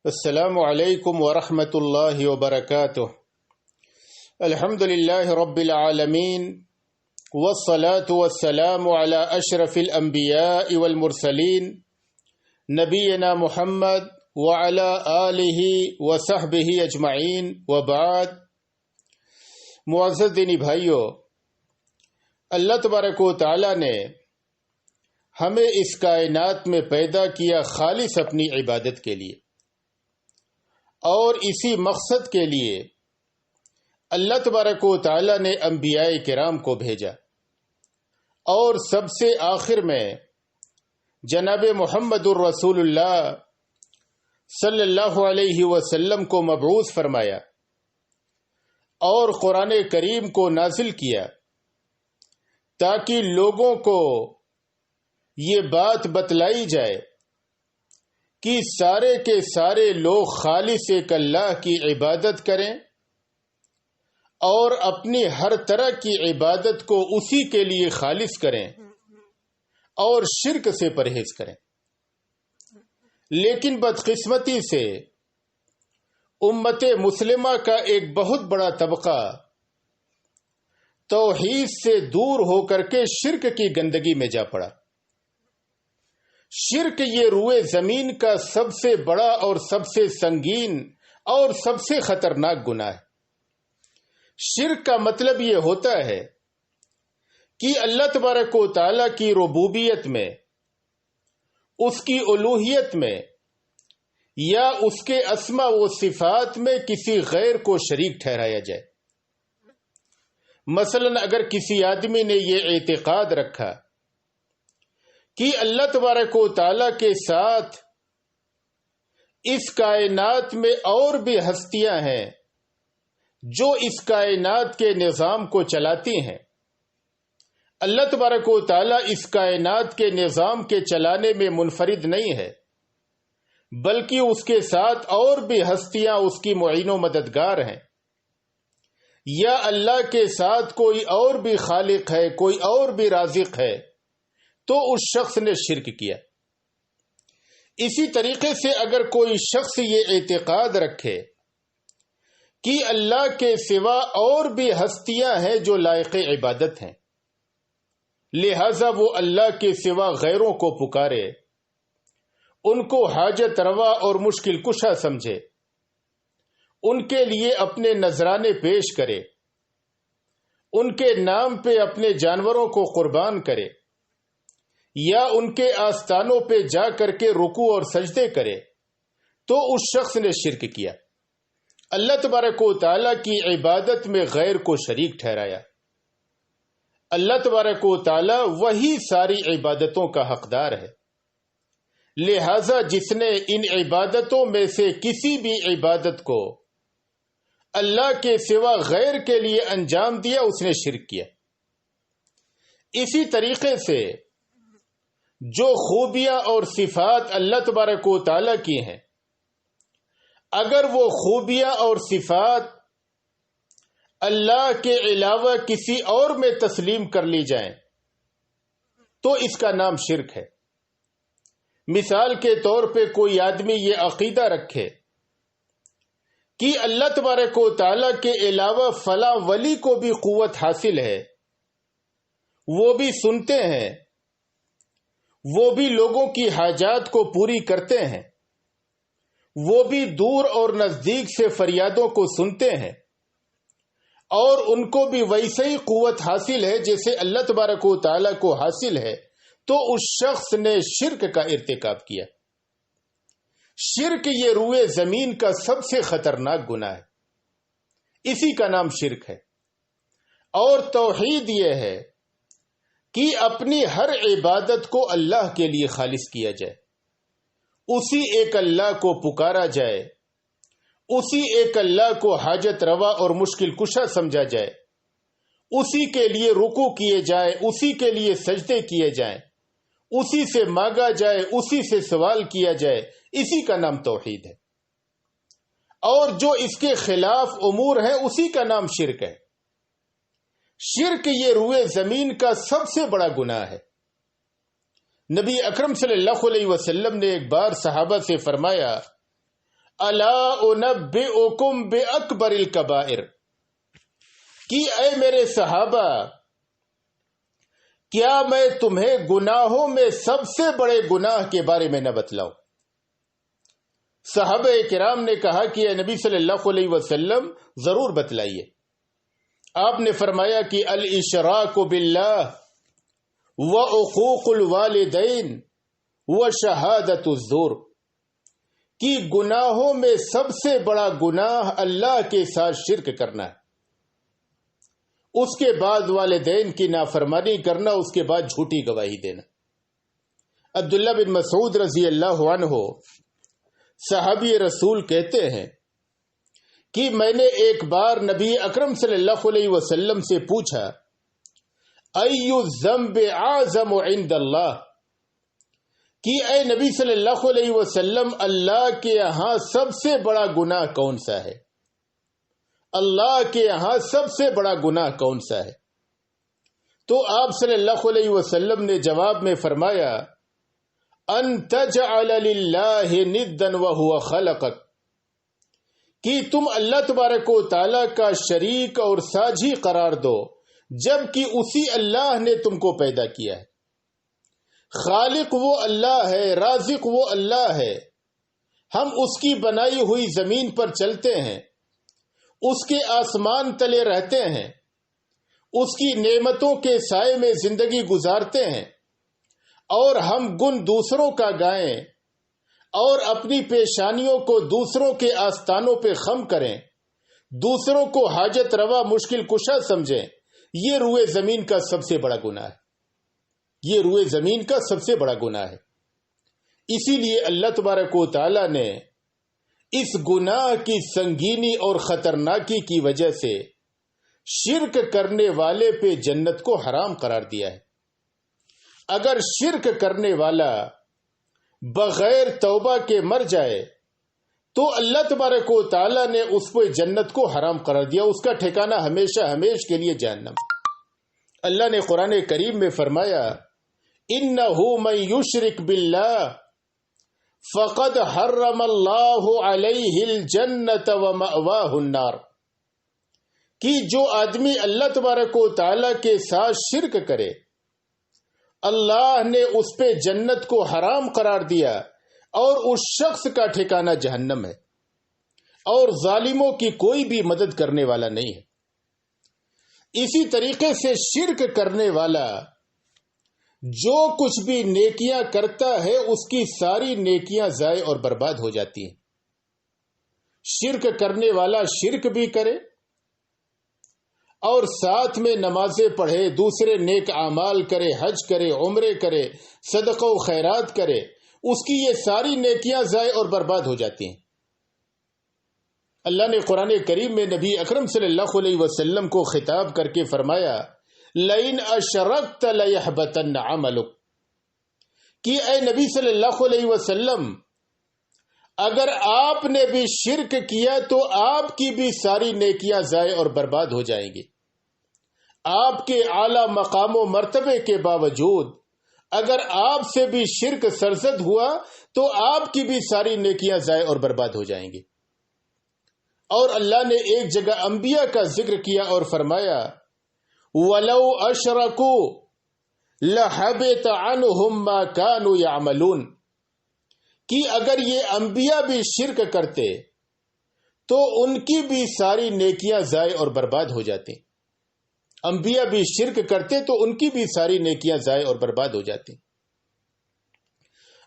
السلام علیکم ورحمۃ اللہ وبرکاتہ۔ الحمد للہ رب العالمین والصلاة والسلام علی اشرف الانبیاء والمرسلین نبینا محمد وعلی آلہ وصحبہ اجمعین وبعد۔ معزز دینی بھائیو، اللہ تبارک و تعالی نے ہمیں اس کائنات میں پیدا کیا خالص اپنی عبادت کے لیے، اور اسی مقصد کے لیے اللہ تبارک و تعالی نے انبیاء کرام کو بھیجا، اور سب سے آخر میں جناب محمد الرسول اللہ صلی اللہ علیہ وسلم کو مبعوث فرمایا اور قرآن کریم کو نازل کیا، تاکہ لوگوں کو یہ بات بتلائی جائے کہ سارے کے سارے لوگ خالص ایک اللہ کی عبادت کریں اور اپنی ہر طرح کی عبادت کو اسی کے لیے خالص کریں اور شرک سے پرہیز کریں۔ لیکن بدقسمتی سے امت مسلمہ کا ایک بہت بڑا طبقہ توحید سے دور ہو کر کے شرک کی گندگی میں جا پڑا۔ شرک یہ روئے زمین کا سب سے بڑا اور سب سے سنگین اور سب سے خطرناک گناہ ہے۔ شرک کا مطلب یہ ہوتا ہے کہ اللہ تبارک و تعالی کی ربوبیت میں، اس کی الوہیت میں یا اس کے اسماء و صفات میں کسی غیر کو شریک ٹھہرایا جائے۔ مثلا اگر کسی آدمی نے یہ اعتقاد رکھا کہ اللہ تبارک و تعالی کے ساتھ اس کائنات میں اور بھی ہستیاں ہیں جو اس کائنات کے نظام کو چلاتی ہیں، اللہ تبارک و تعالی اس کائنات کے نظام کے چلانے میں منفرد نہیں ہے، بلکہ اس کے ساتھ اور بھی ہستیاں اس کی معین و مددگار ہیں، یا اللہ کے ساتھ کوئی اور بھی خالق ہے، کوئی اور بھی رازق ہے، تو اس شخص نے شرک کیا۔ اسی طریقے سے اگر کوئی شخص یہ اعتقاد رکھے کہ اللہ کے سوا اور بھی ہستیاں ہیں جو لائق عبادت ہیں، لہذا وہ اللہ کے سوا غیروں کو پکارے، ان کو حاجت روا اور مشکل کشا سمجھے، ان کے لیے اپنے نذرانے پیش کرے، ان کے نام پہ اپنے جانوروں کو قربان کرے، یا ان کے آستانوں پہ جا کر کے رکوع اور سجدے کرے، تو اس شخص نے شرک کیا، اللہ تبارک و تعالی کی عبادت میں غیر کو شریک ٹھہرایا۔ اللہ تبارک و تعالی وہی ساری عبادتوں کا حقدار ہے، لہذا جس نے ان عبادتوں میں سے کسی بھی عبادت کو اللہ کے سوا غیر کے لیے انجام دیا، اس نے شرک کیا۔ اسی طریقے سے جو خوبیاں اور صفات اللہ تبارک و تعالی کی ہیں، اگر وہ خوبیاں اور صفات اللہ کے علاوہ کسی اور میں تسلیم کر لی جائیں تو اس کا نام شرک ہے۔ مثال کے طور پہ کوئی آدمی یہ عقیدہ رکھے کہ اللہ تبارک و تعالی کے علاوہ فلاں ولی کو بھی قوت حاصل ہے، وہ بھی سنتے ہیں، وہ بھی لوگوں کی حاجات کو پوری کرتے ہیں، وہ بھی دور اور نزدیک سے فریادوں کو سنتے ہیں، اور ان کو بھی ویسے ہی قوت حاصل ہے جیسے اللہ تبارک و تعالی کو حاصل ہے، تو اس شخص نے شرک کا ارتکاب کیا۔ شرک یہ روئے زمین کا سب سے خطرناک گناہ ہے، اسی کا نام شرک ہے۔ اور توحید یہ ہے کہ اپنی ہر عبادت کو اللہ کے لیے خالص کیا جائے، اسی ایک اللہ کو پکارا جائے، اسی ایک اللہ کو حاجت روا اور مشکل کشا سمجھا جائے، اسی کے لیے رکوع کیے جائے، اسی کے لیے سجدے کیے جائیں، اسی سے مانگا جائے، اسی سے سوال کیا جائے، اسی کا نام توحید ہے۔ اور جو اس کے خلاف امور ہیں اسی کا نام شرک ہے۔ شرک یہ روئے زمین کا سب سے بڑا گناہ ہے۔ نبی اکرم صلی اللہ علیہ وسلم نے ایک بار صحابہ سے فرمایا، الا انبئکم باکبر الکبائر، کہ اے میرے صحابہ، کیا میں تمہیں گناہوں میں سب سے بڑے گناہ کے بارے میں نہ بتلاؤں؟ صحابہ کرام نے کہا کہ اے نبی صلی اللہ علیہ وسلم ضرور بتلائیے۔ آپ نے فرمایا کہ الاشراک باللہ وعقوق الوالدین وشہادۃ الزور، کہ گناہوں میں سب سے بڑا گناہ اللہ کے ساتھ شرک کرنا ہے، اس کے بعد والدین کی نافرمانی کرنا، اس کے بعد جھوٹی گواہی دینا۔ عبداللہ بن مسعود رضی اللہ عنہ صحابی رسول کہتے ہیں کہ میں نے ایک بار نبی اکرم صلی اللہ علیہ وسلم سے پوچھا، ای الذنب اعظم عند اللہ، کہ اے نبی صلی اللہ علیہ وسلم، اللہ کے یہاں سب سے بڑا گناہ کون سا ہے؟ اللہ کے یہاں سب سے بڑا گناہ کون سا ہے؟ تو آپ صلی اللہ علیہ وسلم نے جواب میں فرمایا، ان تجعل للہ ندا وہو خلقک، کہ تم اللہ تبارک و تعالی کا شریک اور ساجھی قرار دو جبکہ اسی اللہ نے تم کو پیدا کیا ہے۔ خالق وہ اللہ ہے، رازق وہ اللہ ہے، ہم اس کی بنائی ہوئی زمین پر چلتے ہیں، اس کے آسمان تلے رہتے ہیں، اس کی نعمتوں کے سائے میں زندگی گزارتے ہیں، اور ہم گن دوسروں کا گائیں اور اپنی پیشانیوں کو دوسروں کے آستانوں پہ خم کریں، دوسروں کو حاجت روا مشکل کشا سمجھیں، یہ روئے زمین کا سب سے بڑا گناہ ہے، یہ روئے زمین کا سب سے بڑا گناہ ہے۔ اسی لیے اللہ تبارک و تعالی نے اس گناہ کی سنگینی اور خطرناکی کی وجہ سے شرک کرنے والے پہ جنت کو حرام قرار دیا ہے۔ اگر شرک کرنے والا بغیر توبہ کے مر جائے تو اللہ تبارک و تعالی نے اس پہ جنت کو حرام قرار دیا، اس کا ٹھکانہ ہمیشہ ہمیش کے لیے جہنم۔ اللہ نے قرآن کریم میں فرمایا، انہ من یشرک باللہ فقد حرم اللہ علیہ الجنت ومأواہ النار، کہ جو آدمی اللہ تبارک و تعالی کے ساتھ شرک کرے، اللہ نے اس پہ جنت کو حرام قرار دیا اور اس شخص کا ٹھکانہ جہنم ہے، اور ظالموں کی کوئی بھی مدد کرنے والا نہیں ہے۔ اسی طریقے سے شرک کرنے والا جو کچھ بھی نیکیاں کرتا ہے اس کی ساری نیکیاں ضائع اور برباد ہو جاتی ہیں۔ شرک کرنے والا شرک بھی کرے اور ساتھ میں نمازیں پڑھے، دوسرے نیک اعمال کرے، حج کرے، عمرے کرے، صدقہ و خیرات کرے، اس کی یہ ساری نیکیاں ضائع اور برباد ہو جاتی ہیں۔ اللہ نے قرآن کریم میں نبی اکرم صلی اللہ علیہ وسلم کو خطاب کر کے فرمایا، لئن اشرکت لیحبطن عملک، کہ اے نبی صلی اللہ علیہ وسلم، اگر آپ نے بھی شرک کیا تو آپ کی بھی ساری نیکیاں ضائع اور برباد ہو جائیں گی۔ آپ کے اعلی مقام و مرتبے کے باوجود اگر آپ سے بھی شرک سرزد ہوا تو آپ کی بھی ساری نیکیاں ضائع اور برباد ہو جائیں گی۔ اور اللہ نے ایک جگہ انبیاء کا ذکر کیا اور فرمایا، وَلَوْ أَشْرَكُوا لَحَبِطَ عَنْهُمْ مَا كَانُوا يَعْمَلُونَ، کہ اگر یہ انبیاء بھی شرک کرتے تو ان کی بھی ساری نیکیاں ضائع اور برباد ہو جاتی۔ انبیاء بھی شرک کرتے تو ان کی بھی ساری نیکیاں ضائع اور برباد ہو جاتی۔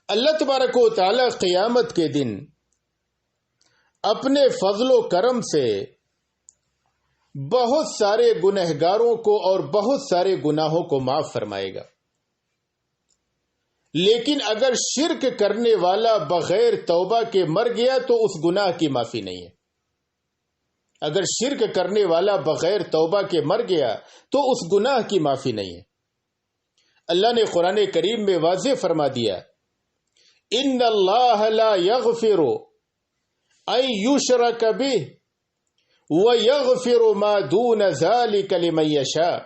اللہ تبارک و تعالی قیامت کے دن اپنے فضل و کرم سے بہت سارے گنہگاروں کو اور بہت سارے گناہوں کو معاف فرمائے گا، لیکن اگر شرک کرنے والا بغیر توبہ کے مر گیا تو اس گناہ کی معافی نہیں ہے۔ اگر شرک کرنے والا بغیر توبہ کے مر گیا تو اس گناہ کی معافی نہیں ہے۔ اللہ نے قرآن کریم میں واضح فرما دیا، ان اللہ لا یغفر ان یشرک بہ ویغفر ما دون ذلک لمن یشاء،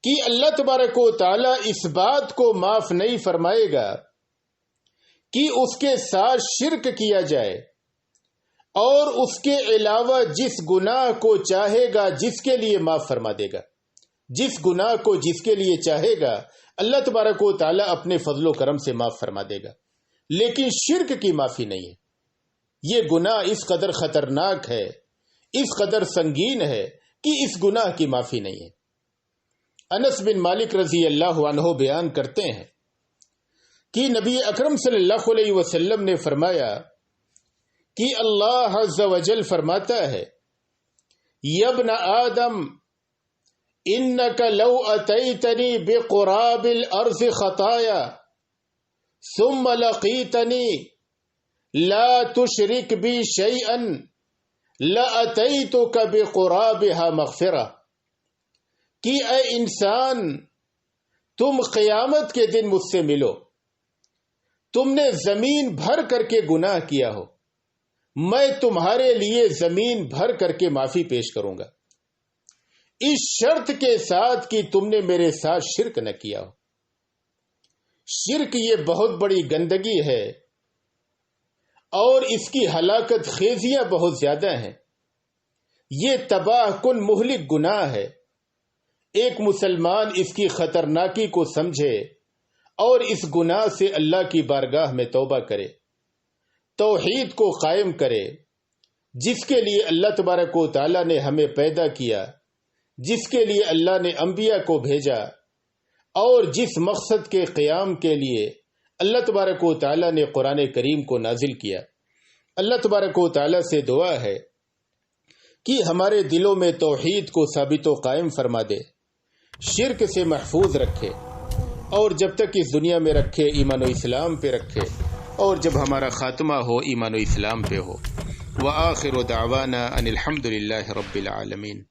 کہ اللہ تبارک و تعالی اس بات کو معاف نہیں فرمائے گا کہ اس کے ساتھ شرک کیا جائے اور اس کے علاوہ جس گناہ کو چاہے گا جس کے لیے معاف فرما دے گا، جس گناہ کو جس کے لیے چاہے گا اللہ تبارک و تعالی اپنے فضل و کرم سے معاف فرما دے گا، لیکن شرک کی معافی نہیں ہے۔ یہ گناہ اس قدر خطرناک ہے، اس قدر سنگین ہے کہ اس گناہ کی معافی نہیں ہے۔ انس بن مالک رضی اللہ عنہ بیان کرتے ہیں کہ نبی اکرم صلی اللہ علیہ وسلم نے فرمایا کہ اللہ عز و جل فرماتا ہے، یا ابن آدم انک لو اتیتنی بقراب الارض خطایا ثم لقیتنی لا تشرک بی شیئا لاتیتک بقرابها مغفرہ، کہ اے انسان تم قیامت کے دن مجھ سے ملو، تم نے زمین بھر کر کے گناہ کیا ہو، میں تمہارے لیے زمین بھر کر کے معافی پیش کروں گا، اس شرط کے ساتھ کہ تم نے میرے ساتھ شرک نہ کیا ہو۔ شرک یہ بہت بڑی گندگی ہے اور اس کی ہلاکت خیزیاں بہت زیادہ ہیں، یہ تباہ کن مہلک گناہ ہے۔ ایک مسلمان اس کی خطرناکی کو سمجھے اور اس گناہ سے اللہ کی بارگاہ میں توبہ کرے، توحید کو قائم کرے، جس کے لیے اللہ تبارک و تعالی نے ہمیں پیدا کیا، جس کے لیے اللہ نے انبیاء کو بھیجا، اور جس مقصد کے قیام کے لیے اللہ تبارک و تعالی نے قرآن کریم کو نازل کیا۔ اللہ تبارک و تعالی سے دعا ہے کہ ہمارے دلوں میں توحید کو ثابت و قائم فرما دے، شرک سے محفوظ رکھے، اور جب تک اس دنیا میں رکھے ایمان و اسلام پہ رکھے، اور جب ہمارا خاتمہ ہو ایمان و اسلام پہ ہو۔ وآخر دعوانا ان الحمد للہ رب العالمین۔